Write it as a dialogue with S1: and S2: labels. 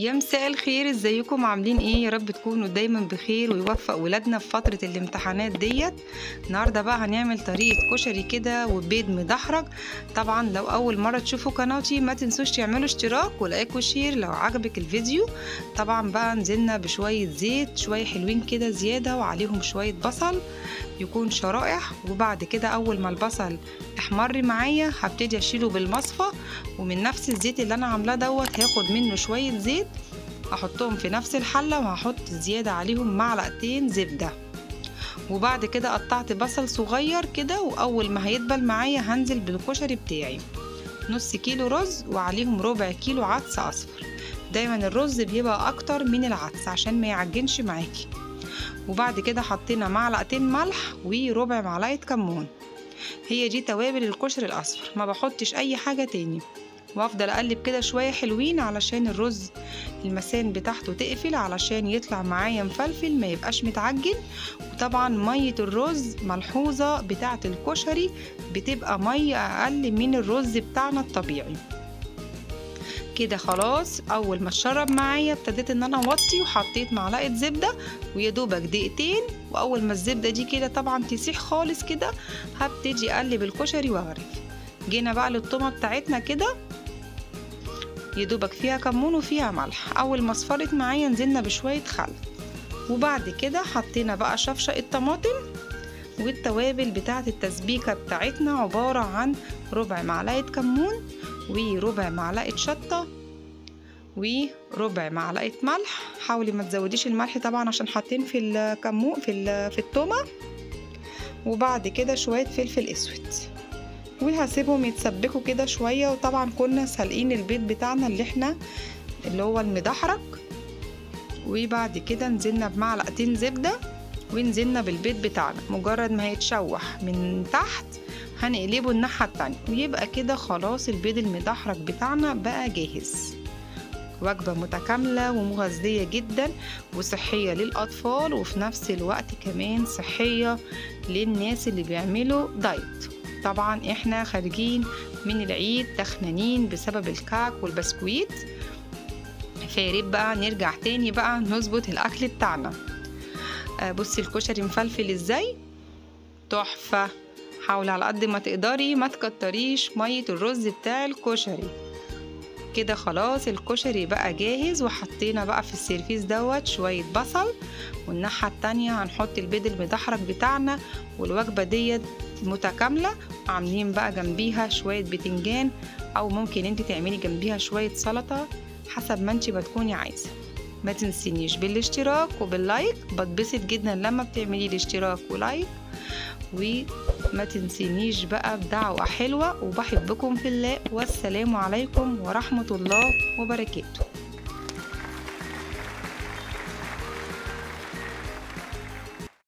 S1: يا مساء الخير، ازيكم عاملين ايه؟ يا رب تكونوا دايما بخير ويوفق ولادنا في فترة الامتحانات ديت. النهارده بقى هنعمل طريقة كشري كده وبيض مدحرج. طبعا لو اول مرة تشوفوا قناتي ما تنسوش تعملوا اشتراك ولايك وشير لو عجبك الفيديو. طبعا بقى نزلنا بشوية زيت، شوية حلوين كده زيادة، وعليهم شوية بصل يكون شرائح. وبعد كده اول ما البصل احمر معايا هبتدي اشيله بالمصفى، ومن نفس الزيت اللي انا عاملاه دوت هاخد منه شويه زيت احطهم في نفس الحله، وهحط زياده عليهم معلقتين زبده. وبعد كده قطعت بصل صغير كده، واول ما هيدبل معايا هنزل بالكشري بتاعي. نص كيلو رز وعليهم ربع كيلو عدس اصفر. دايما الرز بيبقى اكتر من العدس عشان ما يعجنش معاكي. وبعد كده حطينا معلقتين ملح وربع معلقه كمون. هي دي توابل الكشري الاصفر، ما بحطش اي حاجه تاني. وافضل اقلب كده شويه حلوين علشان الرز المسام بتاعته تقفل، علشان يطلع معايا مفلفل ما يبقاش متعجن. وطبعا ميه الرز ملحوظه بتاعه الكشري بتبقى ميه اقل من الرز بتاعنا الطبيعي. كده خلاص، اول ما اتشرب معايا ابتديت ان انا اوطي وحطيت معلقه زبده ويدوبك دقيقتين. واول ما الزبده دي كده طبعا تسيح خالص كده هبتدي اقلب الكشري واغرف. جينا بقى للطومه بتاعتنا كده، يدوبك فيها كمون وفيها ملح. اول ما اصفرت معايا نزلنا بشويه خل، وبعد كده حطينا بقى شفشق الطماطم. والتوابل بتاعه التسبيكه بتاعتنا عباره عن ربع معلقه كمون وربع معلقه شطه وربع معلقه ملح. حاولي ما تزوديش الملح طبعا عشان حاطين في الكمون في التومه. وبعد كده شويه فلفل اسود، وهسيبهم يتسبكوا كده شويه. وطبعا كنا سالقين البيض بتاعنا اللي هو المدحرج. وبعد كده نزلنا بمعلقتين زبده ونزلنا بالبيض بتاعنا. مجرد ما هيتشوح من تحت هنقلبه الناحية التانية، ويبقى كده خلاص البيض المدحرج بتاعنا بقى جاهز. وجبة متكاملة ومغذية جدا وصحية للأطفال، وفي نفس الوقت كمان صحية للناس اللي بيعملوا دايت. طبعا احنا خارجين من العيد تخنانين بسبب الكعك والبسكويت، فياريت بقى نرجع تاني بقى نظبط الأكل بتاعنا. بصي الكشري مفلفل ازاي، تحفة. حاولي على قد ما تقدري ما تكتريش مية الرز بتاع الكشري. كده خلاص الكشري بقى جاهز. وحطينا بقى في السيرفيس دوت شوية بصل، والناحية التانية هنحط البيض المدحرج بتاعنا. والوجبة ديت متكاملة. عاملين بقى جنبيها شوية بتنجان، او ممكن انت تعملي جنبيها شوية سلطة حسب ما انت بتكوني عايزة. ما تنسينيش بالاشتراك وباللايك، بتبسط جدا لما بتعملي الاشتراك ولايك. وما تنسينيش بقى بدعوة حلوة، وبحبكم في الله، والسلام عليكم ورحمة الله وبركاته.